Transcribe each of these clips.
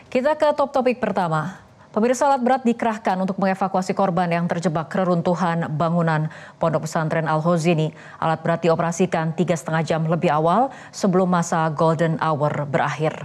Kita ke topik pertama. Pemirsa, alat berat dikerahkan untuk mengevakuasi korban yang terjebak reruntuhan bangunan Pondok Pesantren Al-Hozini. Alat berat dioperasikan 3,5 jam lebih awal sebelum masa golden hour berakhir.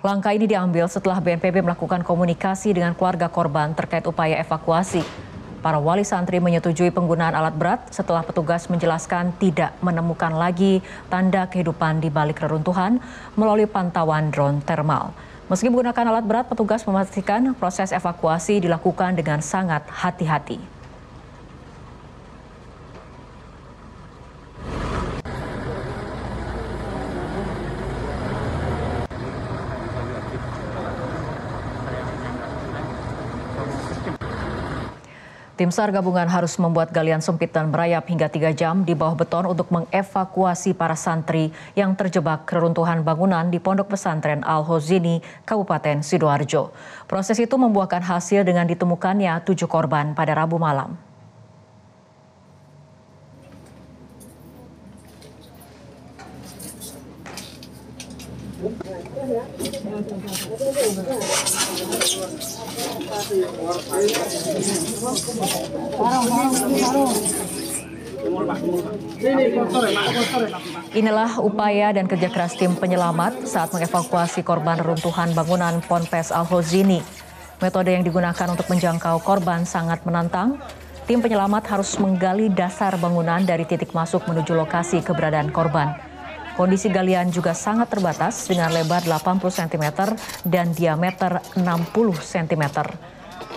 Langkah ini diambil setelah BNPB melakukan komunikasi dengan keluarga korban terkait upaya evakuasi. Para wali santri menyetujui penggunaan alat berat setelah petugas menjelaskan tidak menemukan lagi tanda kehidupan di balik reruntuhan melalui pantauan drone thermal. Meski menggunakan alat berat, petugas memastikan proses evakuasi dilakukan dengan sangat hati-hati. Tim SAR gabungan harus membuat galian sempit dan merayap hingga 3 jam di bawah beton untuk mengevakuasi para santri yang terjebak reruntuhan bangunan di Pondok Pesantren Al-Hozini, Kabupaten Sidoarjo. Proses itu membuahkan hasil dengan ditemukannya 7 korban pada Rabu malam. Inilah upaya dan kerja keras tim penyelamat saat mengevakuasi korban reruntuhan bangunan Ponpes Al-Hozini. Metode yang digunakan untuk menjangkau korban sangat menantang. Tim penyelamat harus menggali dasar bangunan dari titik masuk menuju lokasi keberadaan korban. Kondisi galian juga sangat terbatas dengan lebar 80 cm dan diameter 60 cm.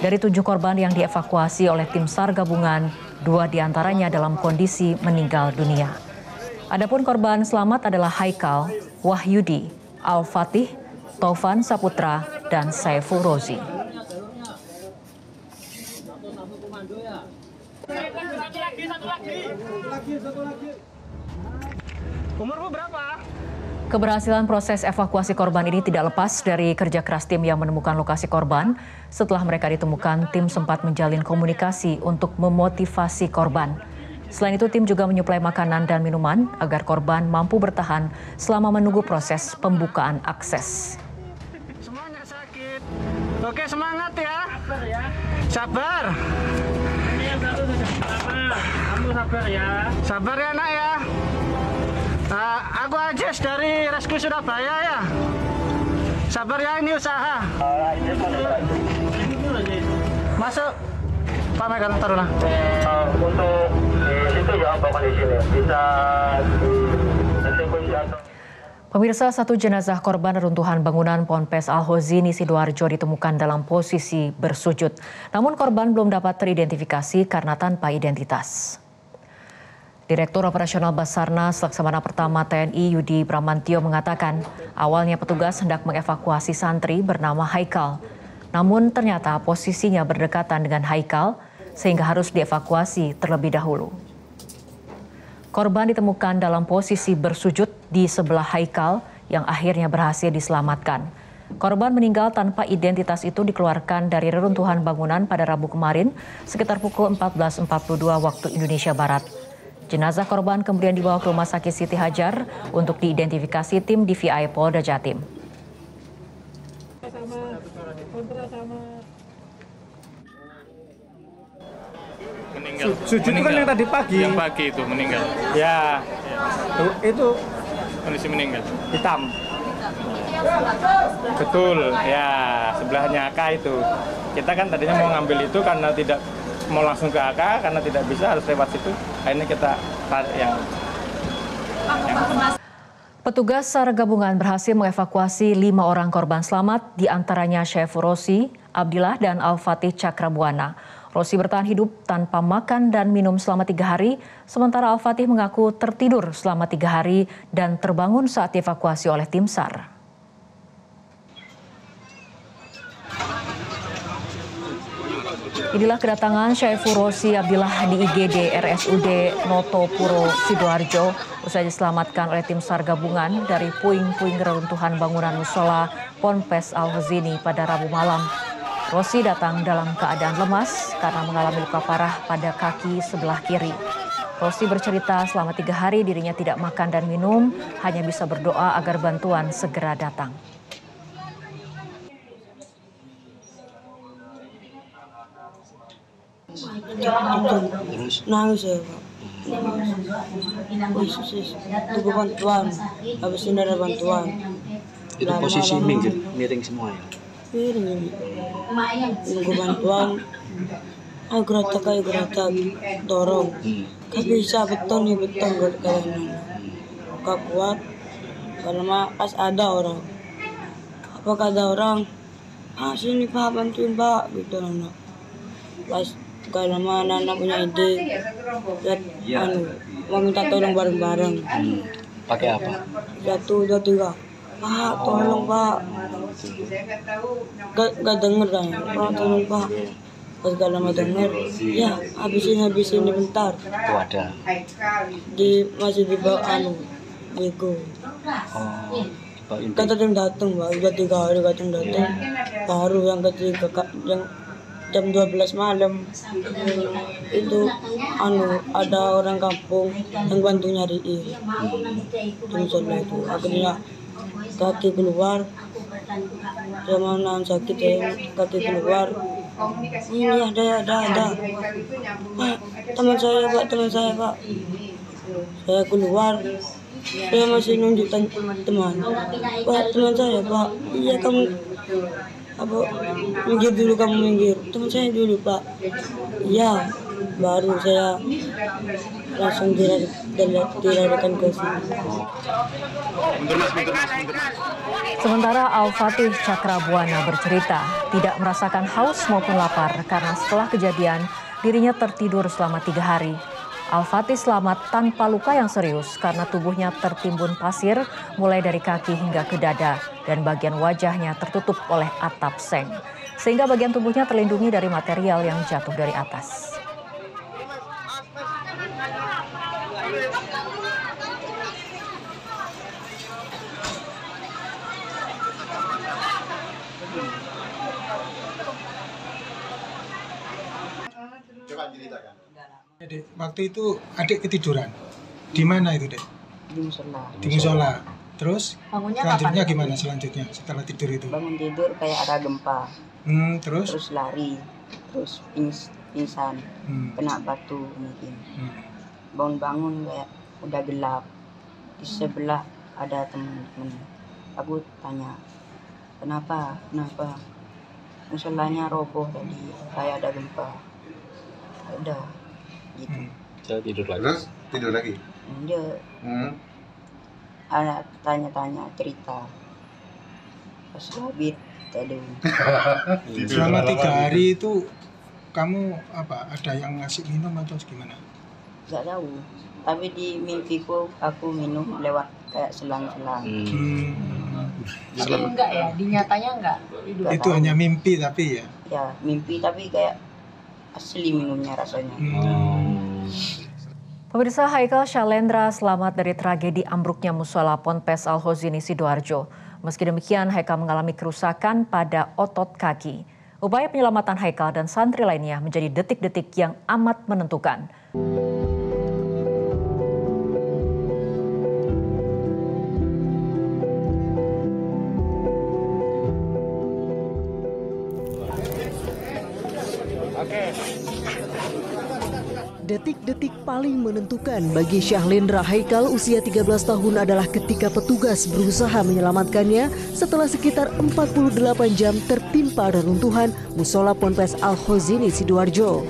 Dari 7 korban yang dievakuasi oleh tim SAR gabungan, 2 diantaranya dalam kondisi meninggal dunia. Adapun korban selamat adalah Haikal, Wahyudi, Al-Fatih, Taufan Saputra, dan Saiful Rozi. Umurmu berapa? Keberhasilan proses evakuasi korban ini tidak lepas dari kerja keras tim yang menemukan lokasi korban. Setelah mereka ditemukan, tim sempat menjalin komunikasi untuk memotivasi korban. Selain itu, tim juga menyuplai makanan dan minuman agar korban mampu bertahan selama menunggu proses pembukaan akses. Semuanya sakit. Oke, semangat ya. Sabar ya. Sabar. Kamu sabar ya. Sabar ya, Nak ya. Aku Ajes dari Rescue Surabaya ya. Sabar ya, ini usaha. Masuk. Pak Megan, taruhlah. Untuk di situ ya, Bapak di sini. Bisa Pemirsa, 1 jenazah korban reruntuhan bangunan Ponpes Al-Hozini Sidoarjo ditemukan dalam posisi bersujud. Namun korban belum dapat teridentifikasi karena tanpa identitas. Direktur Operasional Basarnas Laksamana Pertama TNI Yudi Bramantio mengatakan awalnya petugas hendak mengevakuasi santri bernama Haikal. Namun ternyata posisinya berdekatan dengan Haikal sehingga harus dievakuasi terlebih dahulu. Korban ditemukan dalam posisi bersujud di sebelah Haikal yang akhirnya berhasil diselamatkan. Korban meninggal tanpa identitas itu dikeluarkan dari reruntuhan bangunan pada Rabu kemarin sekitar pukul 14.42 waktu Indonesia Barat. Jenazah korban kemudian dibawa ke Rumah Sakit Siti Hajar untuk diidentifikasi tim DVI Polda Jatim. Meninggal. Sujud itu kan yang tadi pagi. Yang pagi itu meninggal. Ya. Itu kondisi meninggal. Hitam. Betul. Ya, sebelahnya AK itu. Kita kan tadinya mau ngambil itu karena tidak mau langsung ke AK karena tidak bisa harus lewat situ. Akhirnya kita tarik yang Petugas SAR gabungan berhasil mengevakuasi 5 orang korban selamat, di antaranya Saiful Rozi, Abdillah, dan Al-Fatih Cakrabuana. Rozi bertahan hidup tanpa makan dan minum selama 3 hari, sementara Al-Fatih mengaku tertidur selama 3 hari dan terbangun saat dievakuasi oleh tim SAR. Inilah kedatangan Saiful Rozi Abdillah di IGD RSUD Notopuro Sidoarjo usai diselamatkan oleh tim SAR gabungan dari puing-puing reruntuhan bangunan musola Ponpes Al-Hozini pada Rabu malam. Rozi datang dalam keadaan lemas karena mengalami luka parah pada kaki sebelah kiri. Rozi bercerita selama 3 hari dirinya tidak makan dan minum, hanya bisa berdoa agar bantuan segera datang. Terus? Nangis saya Pak. Sis, tunggu bantuan. Habis ini ada bantuan. Itu posisi minggir, miring semua ya? Miring ini. Tunggu bantuan. Ayo geratak, dorong. Gak bisa, beton kayaknya. Gak kuat. Karena pas ada orang. Apakah ada orang? Sini Pak, bantuin Pak. Gitu anak. Pas kalau anak punya ide, mau minta tolong bareng-bareng. Pakai apa? 1, 2, 3. Pak, tolong Pak. Gak denger kan? Pak, tolong Pak. Pas gak lama denger, ya habisin bentar. Itu ada. Masih di bawah Bego. Kata yang datang Pak, udah 3 hari datang. Baru yang ketiga, yang jam 12 malam itu ada orang kampung yang bantu nyariin. Misalnya itu akhirnya kaki keluar, sama nahan sakit ya, kaki keluar. Ini ada. Pak, teman saya Pak. Saya keluar, saya masih nunjuk teman. Pak, teman saya Pak. Iya kamu minggir dulu, teman saya dulu Pak. Iya, baru saya langsung dilarikan ke sini. Sementara Al-Fatih Cakrabuana bercerita tidak merasakan haus maupun lapar karena setelah kejadian dirinya tertidur selama 3 hari. Al-Fatih selamat tanpa luka yang serius karena tubuhnya tertimbun pasir mulai dari kaki hingga ke dada dan bagian wajahnya tertutup oleh atap seng. Sehingga bagian tubuhnya terlindungi dari material yang jatuh dari atas. Coba ceritakan. Dek, waktu itu adik ketiduran. Di mana itu, Dek? Di musola. Terus selanjutnya gimana selanjutnya setelah tidur itu? Bangun tidur kayak ada gempa. Terus lari. Terus pingsan. Kena batu mungkin. Bangun-bangun kayak udah gelap. Di sebelah ada teman-teman. Aku tanya, kenapa? Musolanya roboh tadi, kayak ada gempa. Udah gitu. Saya tidur lagi. Terus tidur lagi? Dia ada tanya-tanya cerita. Pas labit tadi. Selama 3 hari itu kamu ada yang ngasih minum atau gimana? Gak tahu. Tapi di mimpiku aku minum lewat kayak selang-selang. Tapi enggak ya, di nyatanya enggak. Itu hanya mimpi tapi ya? Ya mimpi tapi kayak asli minumnya rasanya. Pemirsa, Haikal Shalendra selamat dari tragedi ambruknya musola Ponpes Al-Hozini Sidoarjo. Meski demikian, Haikal mengalami kerusakan pada otot kaki. Upaya penyelamatan Haikal dan santri lainnya menjadi detik-detik yang amat menentukan. Detik-detik paling menentukan bagi Shalendra Haikal usia 13 tahun adalah ketika petugas berusaha menyelamatkannya setelah sekitar 48 jam tertimpa reruntuhan musola Ponpes Al-Hozini Sidoarjo.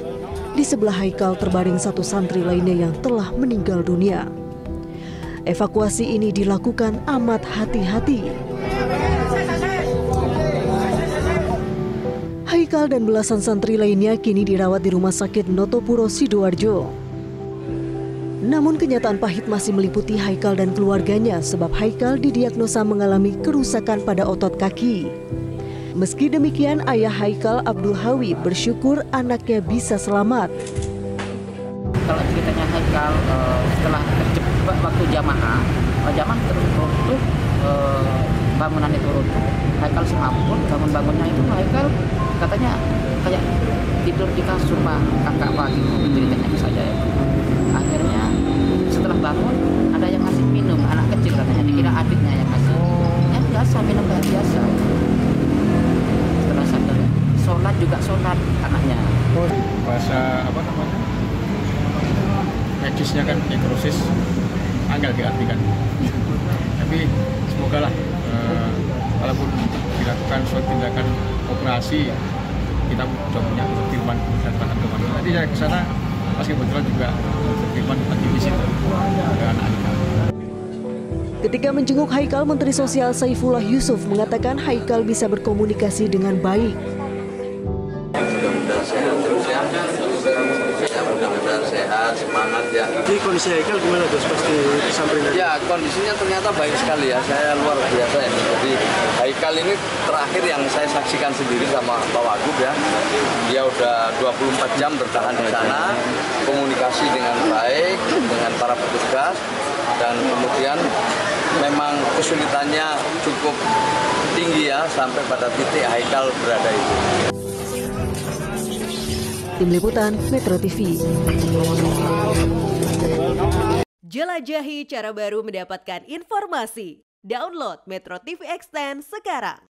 Di sebelah Haikal terbaring satu santri lainnya yang telah meninggal dunia. Evakuasi ini dilakukan amat hati-hati. Haikal dan belasan santri lainnya kini dirawat di Rumah Sakit Notopuro Sidoarjo. Namun kenyataan pahit masih meliputi Haikal dan keluarganya sebab Haikal didiagnosa mengalami kerusakan pada otot kaki. Meski demikian, ayah Haikal Abdul Hawi bersyukur anaknya bisa selamat. Kalau ceritanya Haikal setelah terjebak waktu jamaah terus bangunan itu runtuh, Haikal semaput, bangun-bangunnya itu Haikal katanya kayak tidur di kasur Pak, kakak Pak gitu, ceritanya saja ya. Akhirnya setelah bangun ada yang ngasih minum, anak kecil katanya, dikira adiknya yang ngasih. Ya biasa, minum kayak biasa. Setelah sadar, sholat juga juga sholat anaknya. Bahasa apa namanya? Medisnya kan nekrosis, angel diartikan. Tapi semoga lah walaupun dilakukan suatu tindakan operasi, kita sudah punya firman dan bahan kemana. Nanti saya ke sana pas kebetulan juga firman lagi di situ ke anak-anak. Ketika menjenguk Haikal, Menteri Sosial Saifullah Yusuf mengatakan Haikal bisa berkomunikasi dengan baik. Mudah-mudahan sehat, semangat ya. Jadi kondisi Haikal gimana Gus pas disamperin? Ya, kondisinya ternyata baik sekali ya. Saya luar biasa ini. Jadi Haikal ini terakhir yang saya saksikan sendiri sama Pak Wagub ya. Dia udah 24 jam bertahan di sana, komunikasi dengan baik dengan para petugas, dan kemudian memang kesulitannya cukup tinggi ya sampai pada titik Haikal berada itu. Tim Liputan Metro TV. Jelajahi cara baru mendapatkan informasi. Download Metro TV Extend sekarang.